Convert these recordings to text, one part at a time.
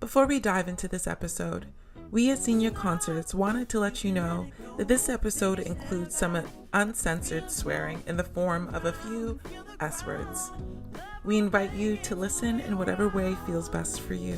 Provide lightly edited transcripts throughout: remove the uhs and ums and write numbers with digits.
Before we dive into this episode, we at Xenia Concerts wanted to let you know that this episode includes some uncensored swearing in the form of a few S words. We invite you to listen in whatever way feels best for you.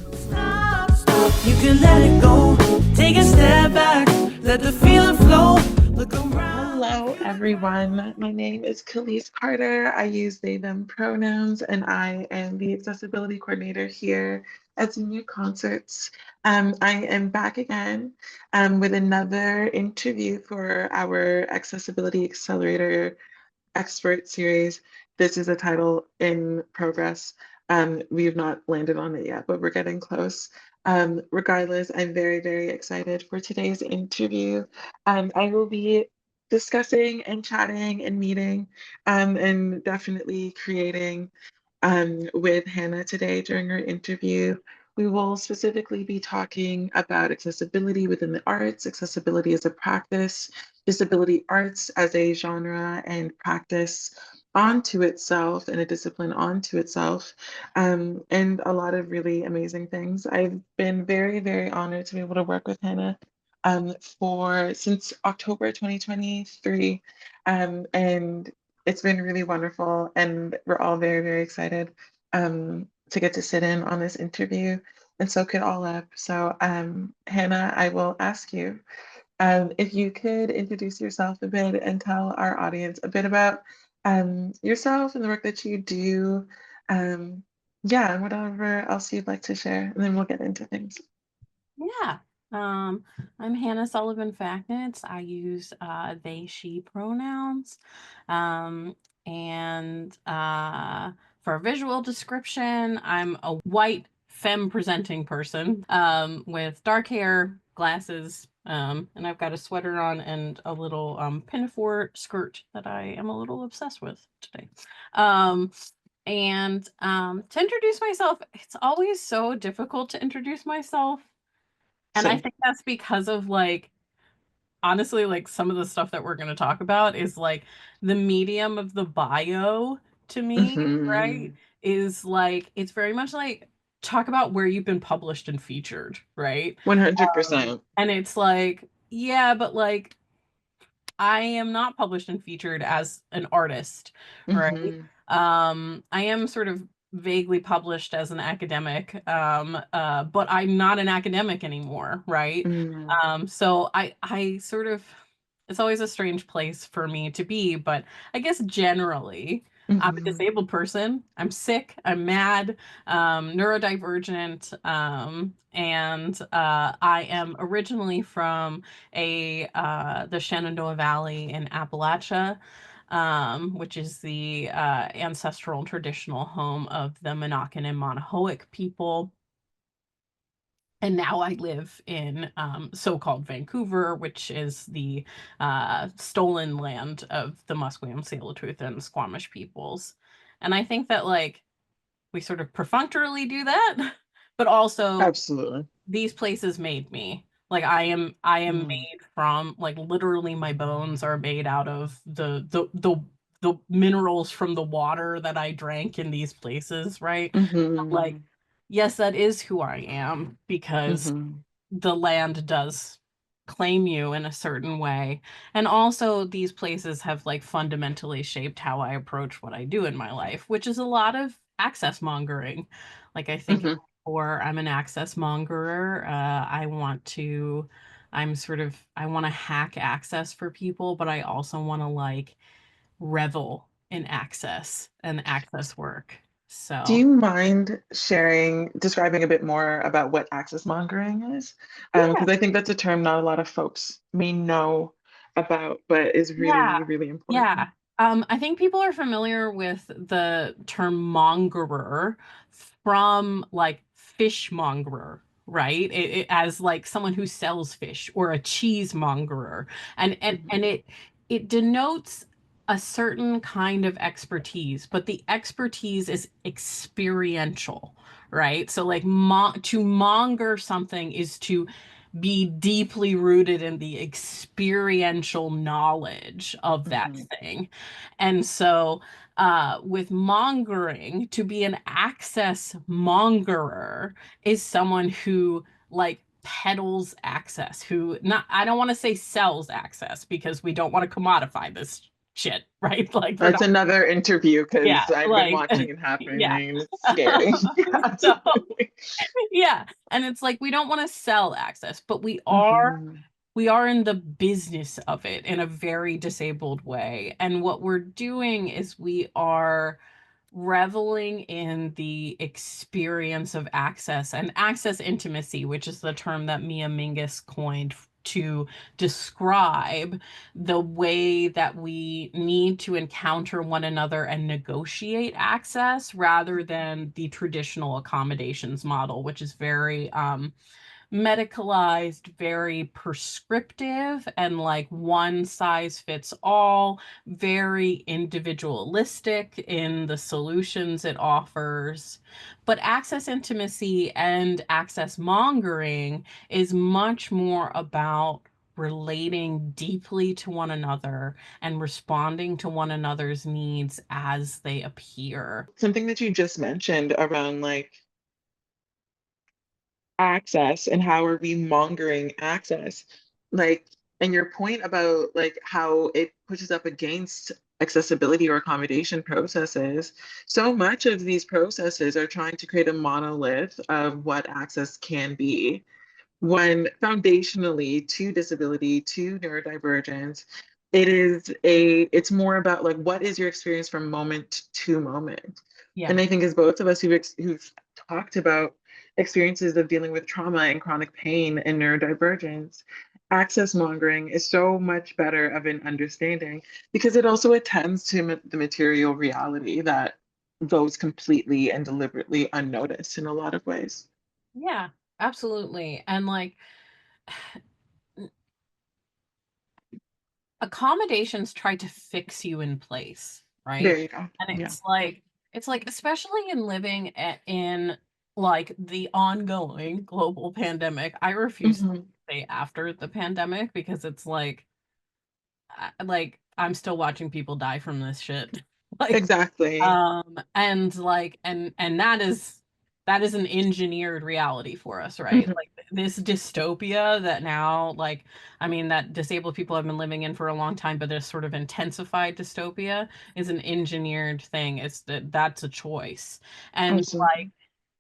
You can let it go, take a step back, let the feeling flow, look around. Hello, everyone. My name is Kalyce Carter. I use they, them pronouns, and I am the accessibility coordinator here at Xenia Concerts. I am back again with another interview for our Accessibility Accelerator Expert Series. This is a title in progress. We have not landed on it yet, but we're getting close. Regardless, I'm very, very excited for today's interview. I will be discussing and chatting and meeting and definitely creating with Hannah today during our interview. We will specifically be talking about accessibility within the arts, accessibility as a practice, disability arts as a genre and practice onto itself and a discipline onto itself, and a lot of really amazing things. I've been very, very honored to be able to work with Hannah for since October 2023, and it's been really wonderful, and we're all very, very excited to get to sit in on this interview and soak it all up. So, Hannah, I will ask you if you could introduce yourself a bit and tell our audience a bit about yourself and the work that you do. Yeah, and whatever else you'd like to share, and then we'll get into things. Yeah. I'm Hannah Facknitz. I use they, she pronouns. And for a visual description, I'm a white femme presenting person with dark hair, glasses, and I've got a sweater on and a little pinafore skirt that I am a little obsessed with today. And to introduce myself, it's always so difficult to introduce myself. And I think that's because of honestly, some of the stuff that we're going to talk about is the medium of the bio to me, right? Is it's very much talk about where you've been published and featured, right? 100%. And it's yeah, but I am not published and featured as an artist, right? I am sort of vaguely published as an academic, but I'm not an academic anymore, right? So I sort of, it's always a strange place for me to be, but I guess generally, I'm a disabled person. I'm sick. I'm mad, neurodivergent, and I am originally from the Shenandoah Valley in Appalachia, which is the ancestral and traditional home of the Monacan and Monohoic people. And now I live in so-called Vancouver, which is the stolen land of the Musqueam, Tsleil-Waututh, and Squamish peoples. And I think that we sort of perfunctorily do that, but also Absolutely. These places made me. I am made from literally my bones are made out of the minerals from the water that I drank in these places, right? Yes, that is who I am because the land does claim you in a certain way. And also these places have fundamentally shaped how I approach what I do in my life, which is a lot of access mongering. I think or I'm an access mongerer. I want to hack access for people, but I also want to revel in access and access work. So, do you mind describing a bit more about what access mongering is? Because I think that's a term not a lot of folks may know about, but is really, really important. Yeah. I think people are familiar with the term mongerer from fishmongerer, right? It as someone who sells fish, or a cheesemongerer. And it denotes a certain kind of expertise, but the expertise is experiential, right? So to monger something is to be deeply rooted in the experiential knowledge of that Mhm. thing. And so with mongering, to be an access mongerer is someone who like peddles access, who not, I don't want to say sells access because we don't want to commodify this shit, right? Like we're That's not, another interview yeah, because I've been like, watching it yeah. happening and it's scary. So, Absolutely. yeah. And it's like we don't want to sell access, but Mhm. we are in the business of it in a very disabled way. And what we're doing is we are reveling in the experience of access and access intimacy, which is the term that Mia Mingus coined to describe the way that we need to encounter one another and negotiate access rather than the traditional accommodations model, which is very medicalized, very prescriptive, and like one size fits all, very individualistic in the solutions it offers. But access intimacy and access mongering is much more about relating deeply to one another and responding to one another's needs as they appear. Something that you just mentioned around like access and how are we mongering access, like, and your point about like how it pushes up against accessibility or accommodation processes. So much of these processes are trying to create a monolith of what access can be, when foundationally to disability, to neurodivergence, it's more about like what is your experience from moment to moment. Yeah. And I think as both of us who've talked about experiences of dealing with trauma and chronic pain and neurodivergence, access mongering is so much better of an understanding because it also attends to the material reality that goes completely and deliberately unnoticed in a lot of ways. Yeah, absolutely. And like accommodations try to fix you in place, There right? you go. And Yeah. it's like especially in living in like the ongoing global pandemic. I refuse to Mhm. say after the pandemic because it's like I'm still watching people die from this shit. Like Exactly. and like and that is an engineered reality for us, right? Mhm. Like this dystopia that now like I mean that disabled people have been living in for a long time, but this sort of intensified dystopia is an engineered thing. It's that's a choice. And like Absolutely.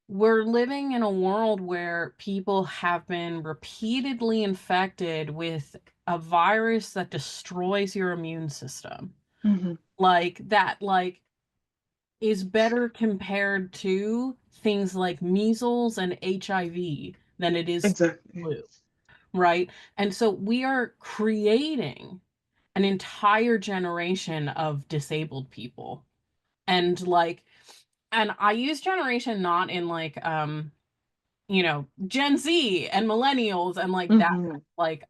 we're living in a world where people have been repeatedly infected with a virus that destroys your immune system. Mhm. Like that like is better compared to things like measles and HIV than it is Exactly. flu, right? And so we are creating an entire generation of disabled people. And like, and I use generation not in like you know, Gen Z and millennials and like that Mhm. like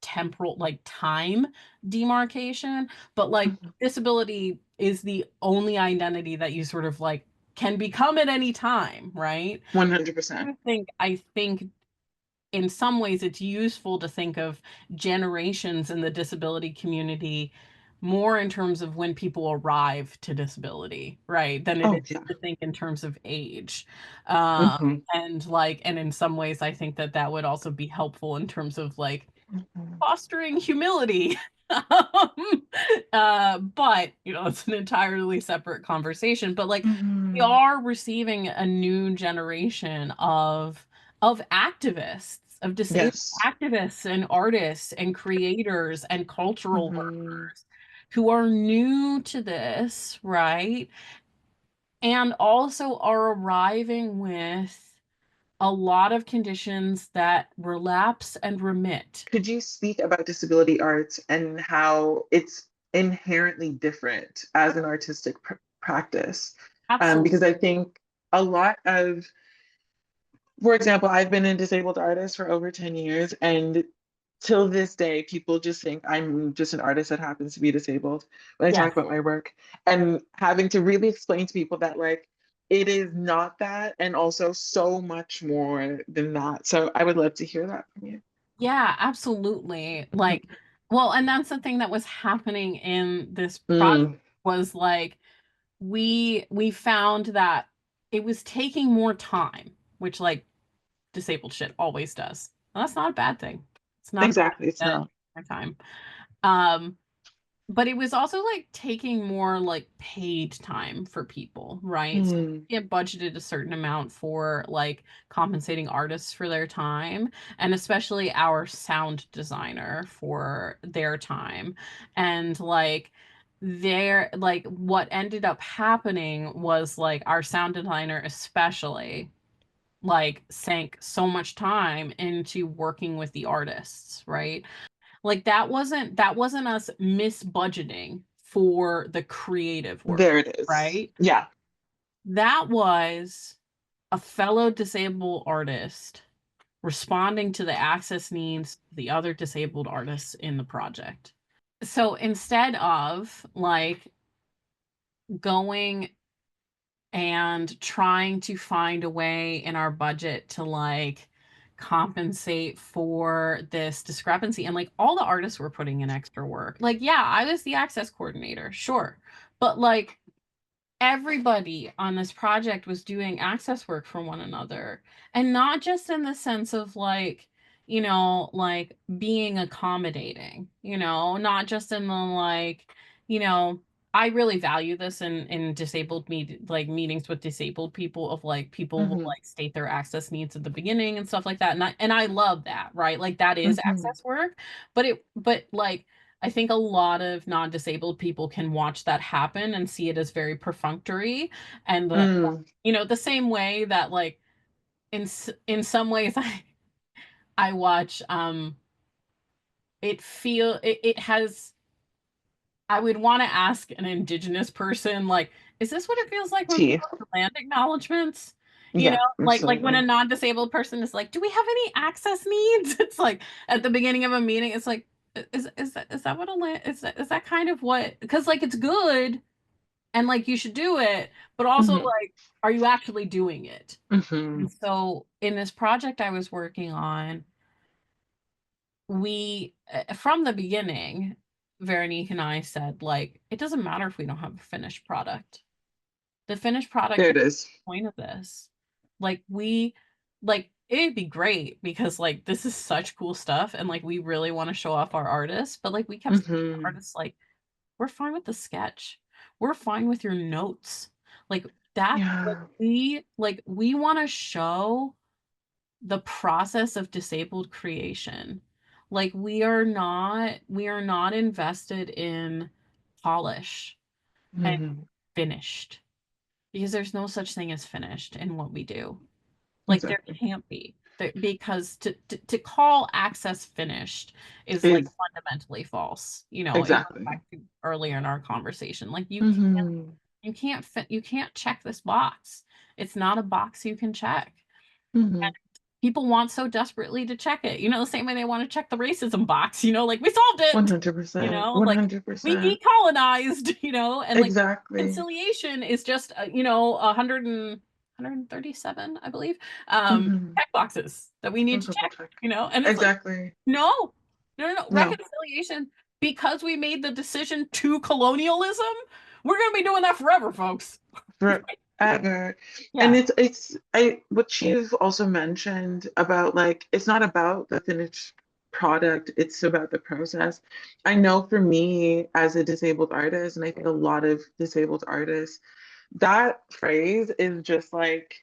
temporal like time demarcation, but like Mhm. disability is the only identity that you sort of like can become at any time, right? 100%. I think in some ways it's useful to think of generations in the disability community more in terms of when people arrive to disability, right, than it Oh, is yeah. to think in terms of age. um Mhm. and like and in some ways I think that that would also be helpful in terms of like Mhm. fostering humility. But you know, it's an entirely separate conversation. But like, we Mhm. are receiving a new generation of activists, of disabled Yes. activists and artists and creators and cultural Mhm. workers who are new to this, right? And also are arriving with a lot of conditions that relapse and remit. Could you speak about disability arts and how it's inherently different as an artistic practice? Absolutely. Because I think a lot of, for example, I've been a disabled artist for over 10 years, and till this day, people just think I'm just an artist that happens to be disabled when I talk Yes. about my work. And having to really explain to people that, like, it is not that, and also so much more than that. So I would love to hear that from you. Yeah, absolutely. Like, well, and that's the thing that was happening in this project Mm, was like we found that it was taking more time, which like disabled shit always does. And that's not a bad thing. It's not a bad exactly. It's thing not. at time. Um, but it was also like taking more like paid time for people, right? So Mm, we get budgeted a certain amount for like compensating artists for their time, and especially our sound designer for their time. And like there like what ended up happening was like our sound designer especially like sank so much time into working with the artists, right? Like that wasn't us misbudgeting for the creative work, there it is. right? Yeah. That was a fellow disabled artist responding to the access needs of the other disabled artists in the project. So instead of like going and trying to find a way in our budget to like compensate for this discrepancy, and like all the artists were putting in extra work, like yeah, I was the access coordinator, sure, but like everybody on this project was doing access work for one another, and not just in the sense of like, like being accommodating, not just in the like, you know I really value this in disabled like meetings with disabled people, of like people will Hmm. like state their access needs at the beginning and stuff like that, and I love that, right? Like that is Hmm. access work. But like I think a lot of non-disabled people can watch that happen and see it as very perfunctory, and Mm, the same way that like in some ways I watch it has. I would want to ask an indigenous person like, is this what it feels like when tea. people have land acknowledgements? Yeah, Like when a absolutely. non-disabled person is like, do we have any access needs? It's like at the beginning of a meeting, it's like, is that what a land is that kind of what, because like it's good and like you should do it, but also Hmm. like, are you actually doing it? Hmm. And so in this project I was working on, we from the beginning, Veronique and I said like, it doesn't matter if we don't have a finished product. The finished product There is it is. the point of this. Like we like it'd be great because like this is such cool stuff, and like we really want to show off our artists, but like we kept saying to Hmm. artists like, we're fine with the sketch. We're fine with your notes. Like that like Yeah. we want to show the process of disabled creation. Like we are not invested in polish and Hmm. finished, because there's no such thing as finished in what we do. Like there Exactly. can't be. Because to call access finished is like Is fundamentally false. It goes exactly. back to earlier in our conversation. Like Hmm. you can't check this box. It's not a box you can check. Hmm. People want so desperately to check it. The same way they want to check the racism box, like we solved it, 100%. like we 100%. decolonized, and like Exactly. reconciliation is just, 137, I believe, Hmm. check boxes that we need to Double check, check. and it's like, Exactly. no, no, no, no, No. reconciliation, because we made the decision to colonialism, we're going to be doing that forever, folks. Forever. And Yeah. it's I what you've also mentioned about like it's not about the finished product, it's about the process. I know for me as a disabled artist, and I think a lot of disabled artists, that phrase is just like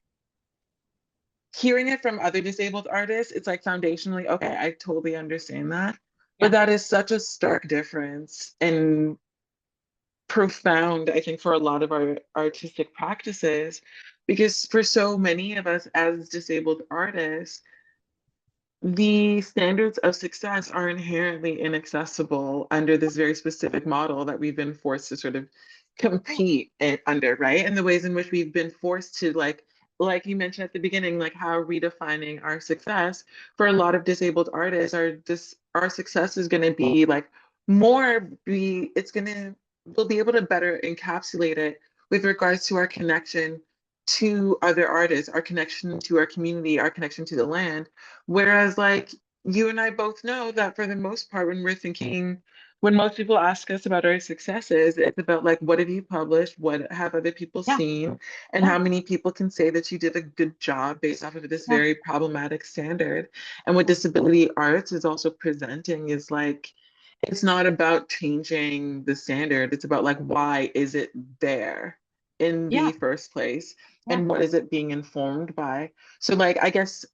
hearing it from other disabled artists, it's like foundationally, okay, I totally understand that. But Yeah. that is such a stark difference and profound, I think, for a lot of our artistic practices, because for so many of us as disabled artists, the standards of success are inherently inaccessible under this very specific model that we've been forced to sort of compete under, right? And the ways in which we've been forced to like you mentioned at the beginning, like how redefining our success for a lot of disabled artists our success is going to be like more be it's going to we'll be able to better encapsulate it with regards to our connection to other artists, our connection to our community, our connection to the land. Whereas, like, you and I both know that for the most part, when we're thinking, when most people ask us about our successes, it's about like, what have you published? What have other people Yeah. seen? And Yeah. how many people can say that you did a good job based off of this Yeah. very problematic standard? And what disability arts is also presenting is like, it's not about changing the standard. It's about like, why is it there in Yeah. the first place? Yeah. And what is it being informed by? So like, I guess,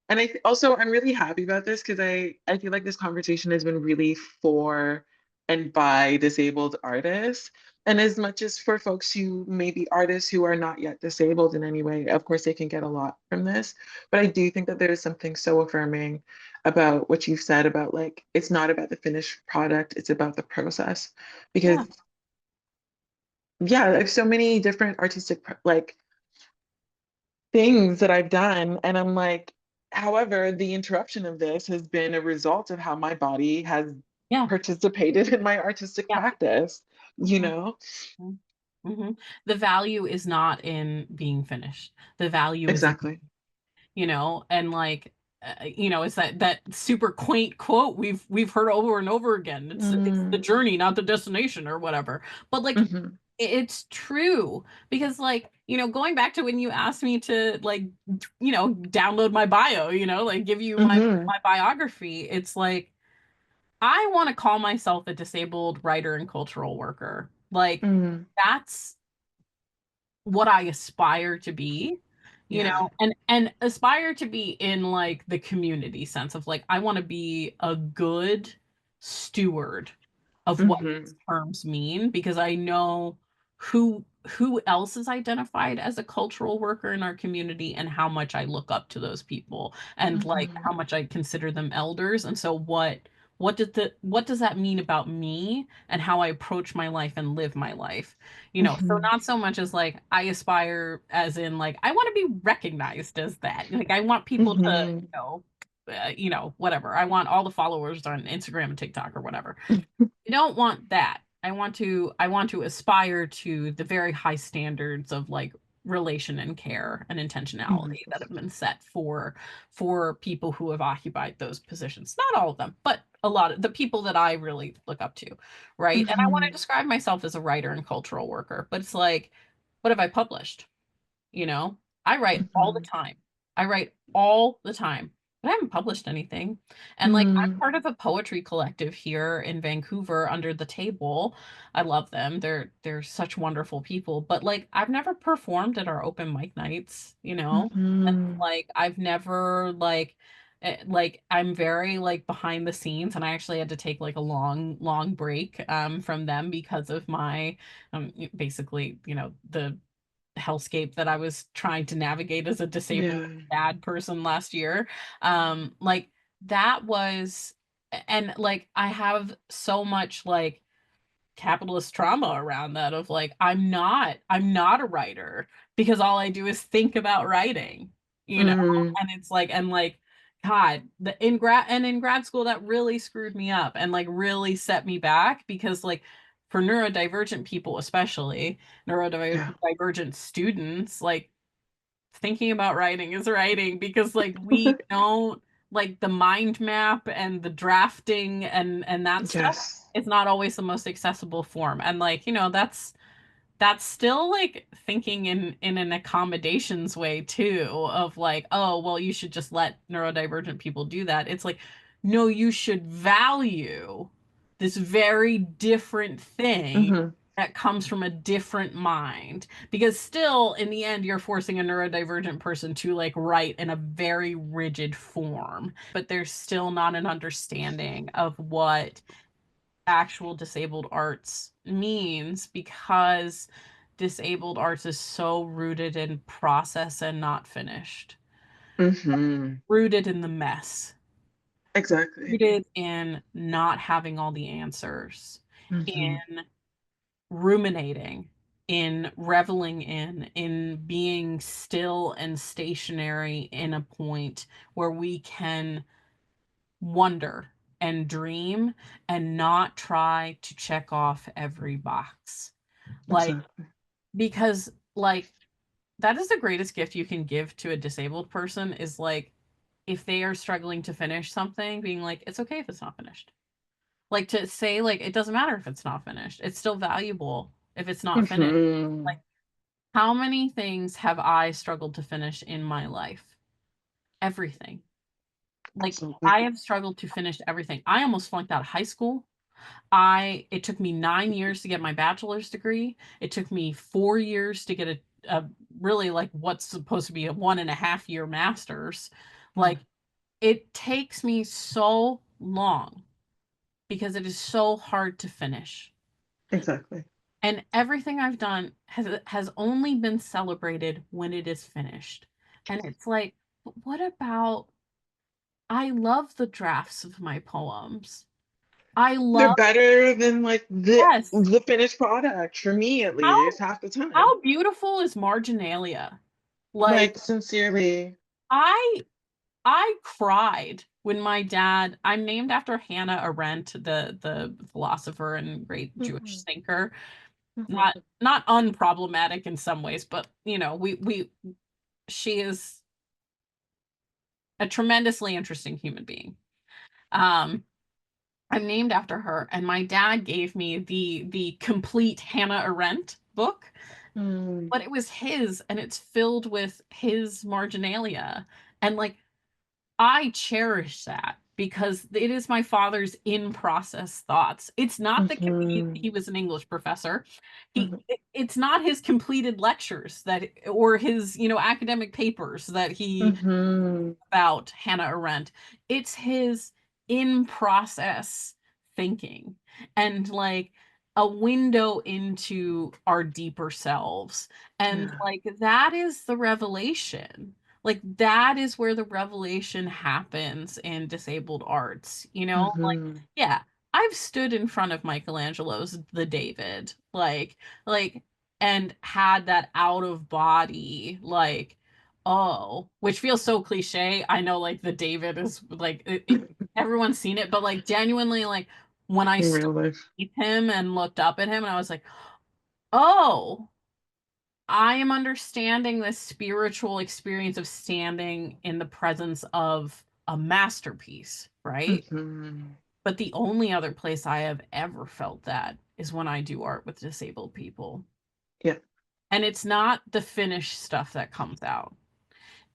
and also I'm really happy about this because I feel like this conversation has been really for and by disabled artists. And as much as for folks who may be artists who are not yet disabled in any way, of course they can get a lot from this. But I do think that there is something so affirming about what you've said about like it's not about the finished product, it's about the process. Yeah. Because yeah, there's so many different artistic like things that I've done. And I'm like, however, the interruption of this has been a result of how my body has Yeah. participated in my artistic Yeah. practice, you Mhm. know? Mhm. Mhm. The value is not in being finished. The value is in, Exactly. and like, it's that super quaint quote we've heard over and over again. It's the Mm, journey, not the destination, or whatever. But like, hmm it's true, because like, going back to when you asked me to like, download my bio, like give you hmm my biography. It's like, I want to call myself a disabled writer and cultural worker. Like, mm, that's what I aspire to be, yeah. and aspire to be in like the community sense of like, I want to be a good steward of what these hmm terms mean, because I know who else is identified as a cultural worker in our community, and how much I look up to those people, and like hmm how much I consider them elders. And so what does that mean about me and how I approach my life and live my life? So hmm not so much as like I aspire as in like I want to be recognized as that. Like I want people to, hmm whatever. I want all the followers on Instagram and TikTok or whatever. I don't want that. I want to aspire to the very high standards of like relation and care and intentionality hmm that have been set for people who have occupied those positions. Not all of them, but a lot of the people that I really look up to, right? And I want to hmm describe myself as a writer and cultural worker, but it's like, what have I published? You know, I write all the hmm time. I write all the time, but I haven't published anything. And like, I'm hmm part of a poetry collective here in Vancouver under the table. I love them. They're such wonderful people. But like, I've never performed at our open mic nights, And hmm like, I've never like I'm very like behind the scenes, and I actually had to take like a long break from them because of my basically, the hellscape that I was trying to navigate as a disabled Yeah. bad person last year. Like that was, and like I have so much like capitalist trauma around that of like, I'm not a writer because all I do is think about writing, you know? Mm, And it's like, and like, God, in grad school that really screwed me up and like really set me back, because like for neurodivergent people, especially yeah. neurodivergent students, like thinking about writing is writing, because like we don't, like the mind map and the drafting and that stuff Yes. is not always the most accessible form. And like, that's still like thinking in an accommodations way too, of like, oh well, you should just let neurodivergent people do that. It's like, no, you should value this very different thing hmm that comes from a different mind, because still in the end you're forcing a neurodivergent person to like write in a very rigid form, but there's still not an understanding of what actual disabled arts means, because disabled arts is so rooted in process and not finished, hmm rooted in the mess, Exactly. rooted in not having all the answers, hmm in ruminating, in reveling in being still and stationary in a point where we can wonder and dream and not try to check off every box. Like, Exactly. because like that is the greatest gift you can give to a disabled person, is like, if they are struggling to finish something, being like, it's okay if it's not finished. Like, to say, like, it doesn't matter if it's not finished. It's still valuable if it's not finished. Hmm. Like, how many things have I struggled to finish in my life? Everything. Like, Absolutely. I have struggled to finish everything. I almost flunked out of high school. It took me 9 years to get my bachelor's degree. It took me 4 years to get a really, like, what's supposed to be a 1.5 year master's. Mm, Like, it takes me so long because it is so hard to finish. exactly. And everything I've done has only been celebrated when it is finished. And it's like, but what about, I love the drafts of my poems. I They're love, better than like the yes. the finished product for me at least How half the time. how beautiful is marginalia? Like, Like sincerely. I I cried when my dad, I'm named after Hannah Arendt, the philosopher and great Jewish Hmm. thinker. Hmm. Not unproblematic in some ways, but we she is a tremendously interesting human being. Um, I'm named after her, and my dad gave me the complete Hannah Arendt book, Mm, but it was his, and it's filled with his marginalia. And like, I cherish that because it is my father's in process thoughts. It's not the mhm, he was an English professor. mhm, It's not his completed lectures that, or his, academic papers that he mhm. about Hannah Arendt. It's his in process thinking, and like a window into our deeper selves. And Yeah. like, that is the revelation. Like, that is where the revelation happens in disabled arts, like, Mhm. yeah, I've stood in front of Michelangelo's The David, like, and had that out of body, like, oh, which feels so cliche. I know, like, the David is like, everyone's seen it, but like, genuinely, like, when I In stood real life. with him and looked up at him, and I was like, oh, I am understanding this spiritual experience of standing in the presence of a masterpiece, right? Mhm. But the only other place I have ever felt that is when I do art with disabled people. Yeah, And it's not the finished stuff that comes out.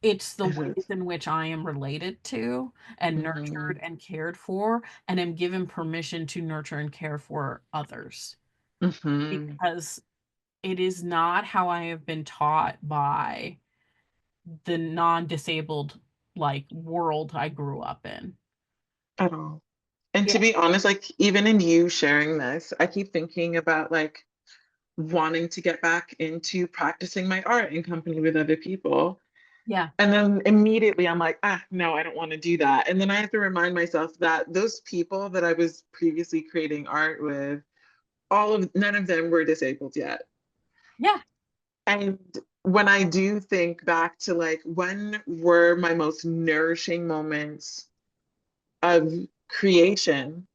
It's the it ways is. in which I am related to and nurtured Mhm. and cared for, and am given permission to nurture and care for others. Mhm. Because it is not how I have been taught by the non-disabled, like, world I grew up in. At all. And Yeah. to be honest, like even in you sharing this, I keep thinking about like wanting to get back into practicing my art in company with other people. Yeah. And then immediately I'm like, no, I don't want to do that. And then I have to remind myself that those people that I was previously creating art with, none of them were disabled yet. Yeah. And when I do think back to like when were my most nourishing moments of creation,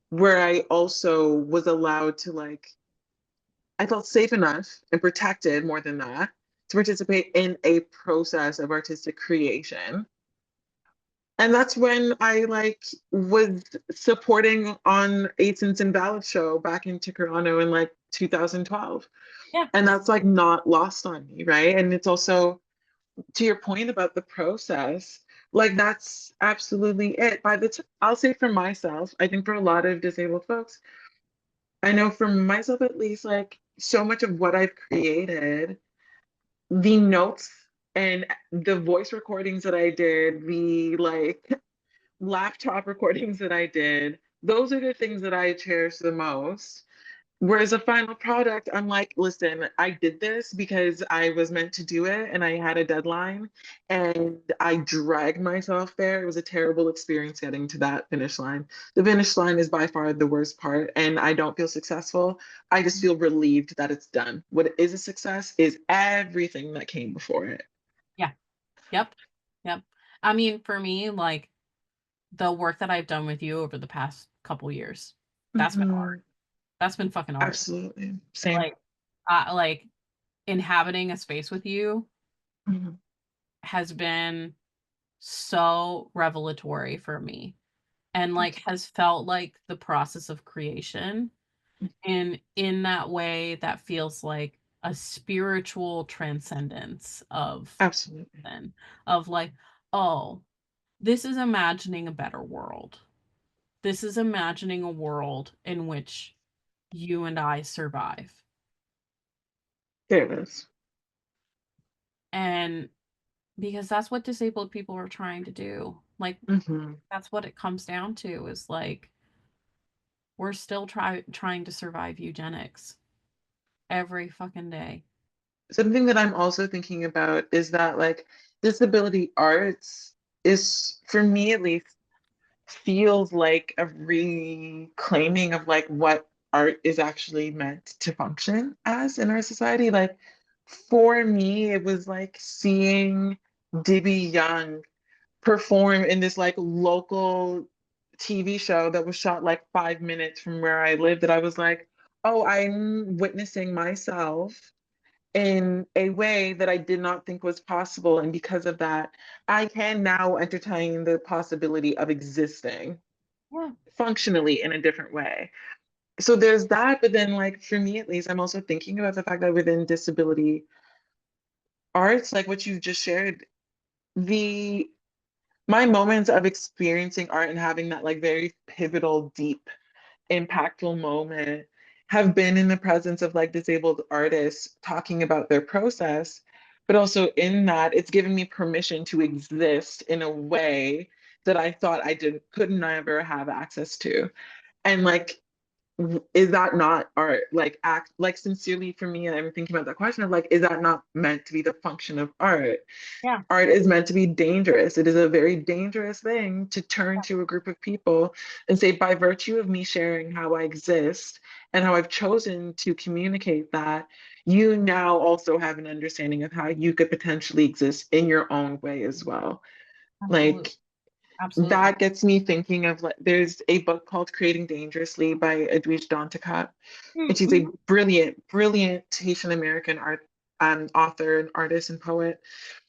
where I also was allowed to like, I felt safe enough and protected more than that to participate in a process of artistic creation. And that's when I like was supporting on Aidson's Invalid show back in Toronto in like 2012. Yeah. And that's like not lost on me, right? And it's also to your point about the process, like that's absolutely it. I'll say for myself, I think for a lot of disabled folks, I know for myself at least, like so much of what I've created, the notes and the voice recordings that I did, the like laptop recordings that I did, those are the things that I cherish the most. Whereas a final product, I'm like, listen, I did this because I was meant to do it and I had a deadline and I dragged myself there. It was a terrible experience getting to that finish line. The finish line is by far the worst part, and I don't feel successful. I just feel relieved that it's done. What is a success is everything that came before it. Yeah. Yep. Yep. I mean, for me, like, the work that I've done with you over the past couple years, that's been art. Mhm. That's been fucking art. Absolutely. Same. Like, like, inhabiting a space with you. Mhm. has been so revelatory for me, and like has felt like the process of creation in that way that feels like a spiritual transcendence of Absolutely. then of like, oh, this is imagining a better world. This is imagining a world in which you and I survive. There it is. And because that's what disabled people are trying to do. Like Hmm. that's what it comes down to is like we're still trying to survive eugenics every fucking day. Something that I'm also thinking about is that like disability arts is, for me at least, feels like a reclaiming of like what art is actually meant to function as in our society. Like for me, it was like seeing Dibby Young perform in this like local TV show that was shot like 5 minutes from where I lived, that I was like, oh, I'm witnessing myself in a way that I did not think was possible. And because of that, I can now entertain the possibility of existing Yeah. functionally in a different way. So there's that. But then, like, for me at least, I'm also thinking about the fact that within disability arts, like what you just shared, the my moments of experiencing art and having that like very pivotal, deep, impactful moment have been in the presence of like disabled artists talking about their process, but also in that it's given me permission to exist in a way that I thought I didn't could never have access to. And like, is that not art? Like act like sincerely for me, and I'm thinking about that question of like, is that not meant to be the function of art? Yeah. Art is meant to be dangerous. It is a very dangerous thing to turn to a group of people and say, by virtue of me sharing how I exist and how I've chosen to communicate that, you now also have an understanding of how you could potentially exist in your own way as well. Absolutely. Like, Absolutely. that gets me thinking of like, there's a book called Creating Dangerously by Edwidge Danticat, and she's a Mhm. brilliant, brilliant Haitian American art author and artist and poet.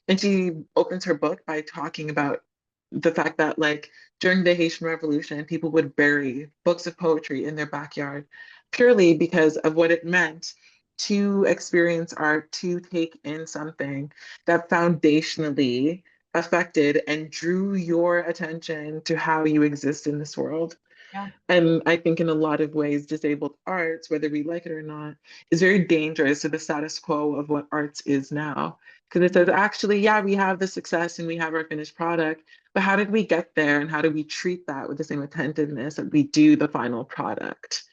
And she opens her book by talking about the fact that, like, during the Haitian Revolution, people would bury books of poetry in their backyard purely because of what it meant to experience art, to take in something that foundationally affected and drew your attention to how you exist in this world. Yeah. And I think in a lot of ways, disabled arts, whether we like it or not, is very dangerous to the status quo of what arts is now. Because it says, Mhm. actually, yeah, we have the success and we have our finished product, but how did we get there? And how do we treat that with the same attentiveness that we do the final product?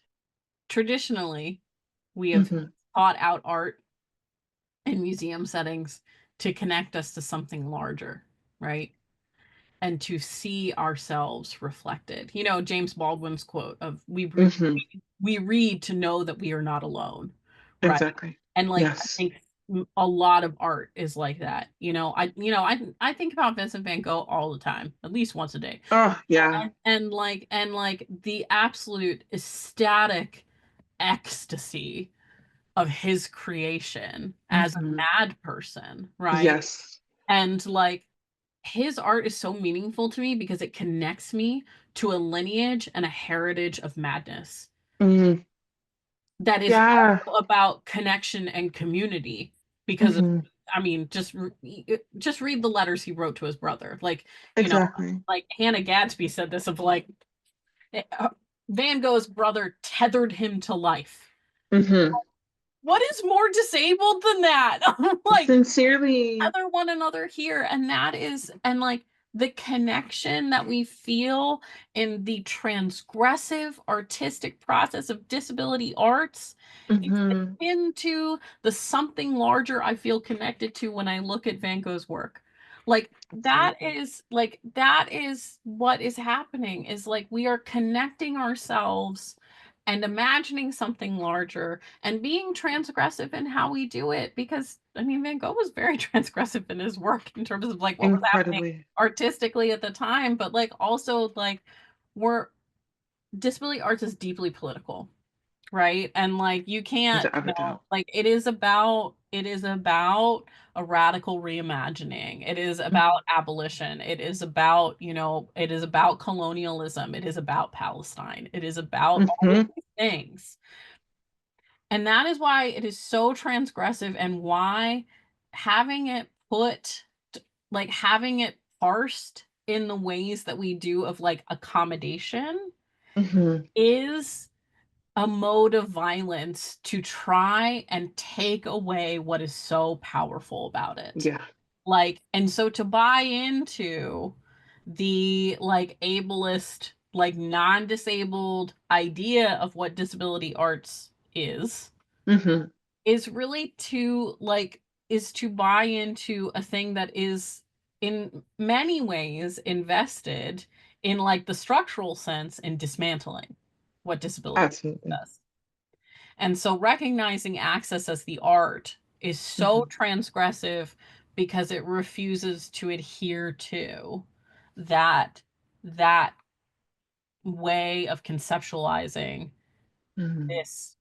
Traditionally, we have Hmm. taught out art in museum settings to connect us to something larger, right? And to see ourselves reflected. You know, James Baldwin's quote of Hmm. we read to know that we are not alone, right? Exactly. And like I Yes. think a lot of art is like that. I think about Vincent van Gogh all the time, at least once a day. Oh, yeah. And like the absolute ecstatic ecstasy of his creation as a Hmm. mad person, right? Yes. And like his art is so meaningful to me because it connects me to a lineage and a heritage of madness Hmm. that is Yeah. also about connection and community because of, Hmm. I mean, just read the letters he wrote to his brother. Like, you know, Exactly. like Hannah Gadsby said this of like Van Gogh's brother tethered him to life. Hmm. What is more disabled than that? Like Sincerely. other one another here, and that is, and like the connection that we feel in the transgressive artistic process of disability arts is Hmm. akin to the something larger I feel connected to when I look at Van Gogh's work. Like Absolutely. that is what is happening, is like we are connecting ourselves and imagining something larger and being transgressive in how we do it, because I mean Van Gogh was very transgressive in his work in terms of like what was happening Incredibly. artistically at the time, but like also like we're disability arts is deeply political. right? And like you can't, without a doubt. like it is about a radical reimagining. It is Mhm. about abolition. It is about, it is about colonialism. It is about Palestine. It is about all of Mhm. these things. And that is why it is so transgressive, and why having it put, like having it parsed in the ways that we do of like accommodation Mhm. is a mode of violence to try and take away what is so powerful about it. Yeah. Like, and so to buy into the like ableist, like non-disabled idea of what disability arts Mhm. is really to like is to buy into a thing that is in many ways invested in like the structural sense in dismantling what disability Absolutely. does. And so recognizing access as the art is so Mhm. transgressive because it refuses to adhere to that that way of conceptualizing Mhm. this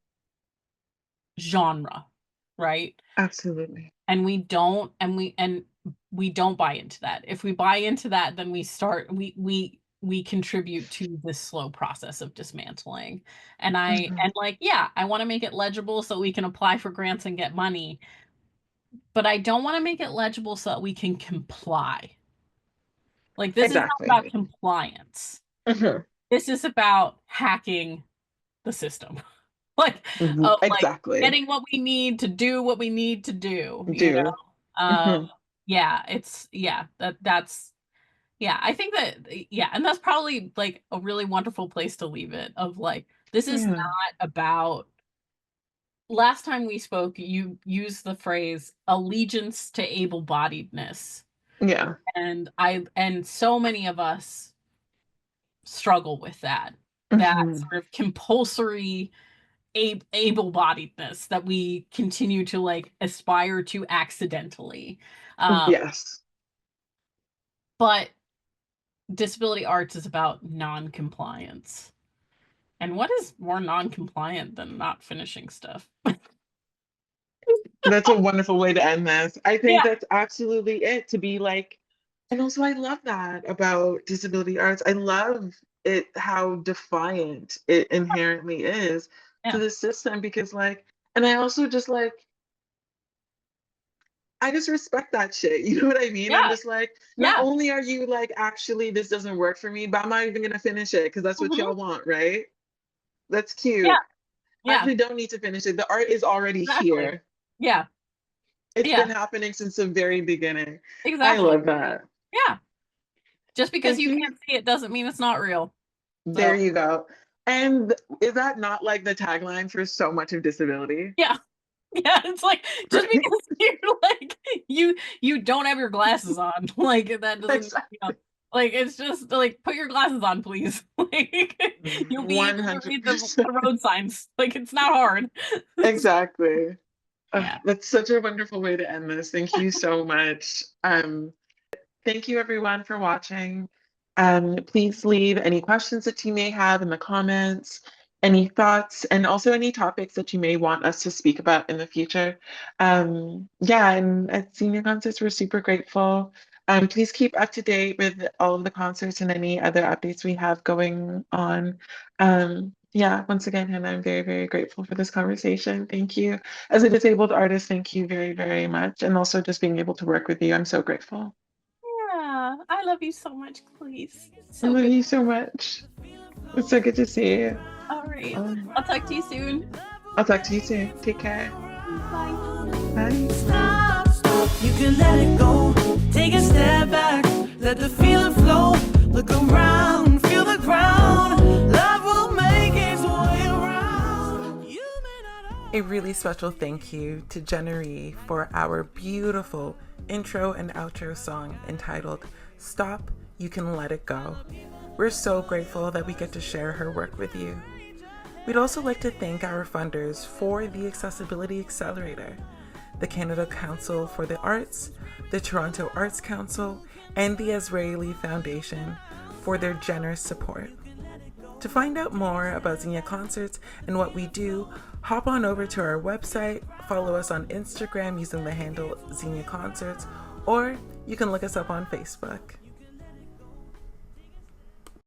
genre, right? Absolutely. And we don't buy into that. If we buy into that, then we contribute to this slow process of dismantling. And Mhm. like, yeah, I want to make it legible so we can apply for grants and get money, but I don't want to make it legible so that we can comply. Like, this is not about Exactly. compliance. Mhm. This is about hacking the system. Like, Mhm. of like Exactly. getting what we need to do what we need to do, Do. Um, Mhm. yeah, that's yeah, I think that yeah, and that's probably like a really wonderful place to leave it, of like, this is not Yeah. about, last time we spoke, you used the phrase allegiance to able-bodiedness. Yeah. And so many of us struggle with that Mhm. sort of compulsory able-bodiedness that we continue to like aspire to accidentally. Um, Yes. but disability arts is about non-compliance. And what is more non-compliant than not finishing stuff? That's a wonderful way to end this. I think Yeah, that's absolutely it, to be like, and also I love that about disability arts. I love it, how defiant it inherently is to yeah, the system, because like, and I also just like, I just respect that shit. You know what I mean? I'm yeah, just like, not yeah. only are you like, actually, this doesn't work for me, but I'm not even gonna finish it because that's what Hmm. y'all want, right? That's Yeah, cute. I yeah, actually don't need to finish it. The art is already exactly. here. Yeah, It's yeah, been happening since the very beginning. I exactly. love that. Yeah. Just because Thank you you. can't see it doesn't mean it's not real. So, There you go. And is that not like the tagline for so much of disability? yeah. Yeah, it's like, just Right? because you're like, you don't have your glasses on, like that doesn't, Exactly. like, it's just like, put your glasses on, please. Like, you'll be able to read the 100%. road signs. Like, it's not hard. Exactly. Yeah. That's such a wonderful way to end this. Thank you so much. Thank you everyone for watching. Please leave any questions that you may have in the comments, any thoughts, and also any topics that you may want us to speak about in the future. Yeah, and at Xenia Concerts, we're super grateful. Please keep up to date with all of the concerts and any other updates we have going on. Yeah, once again, Hannah, I'm very, very grateful for this conversation. Thank you. As a disabled artist, thank you very, very much. And also just being able to work with you, I'm so grateful. Yeah. I love you so much, please. I So love good. you so much. It's so good to see you. All right. Um, I'll talk to you soon. I'll talk to you soon. Take care. Bye. Bye. Stop, you can let it go. Take a step back, let the feeling flow. Look around, feel the ground. Love will make its way around. You may not. A really special thank you to Jennery for our beautiful intro and outro song entitled Stop, You Can Let It Go. We're so grateful that we get to share her work with you. We'd also like to thank our funders for the Accessibility Accelerator, the Canada Council for the Arts, the Toronto Arts Council, and the Israeli Foundation for their generous support. To find out more about Xenia Concerts and what we do, hop on over to our website, follow us on Instagram using the handle Xenia Concerts, or you can look us up on Facebook.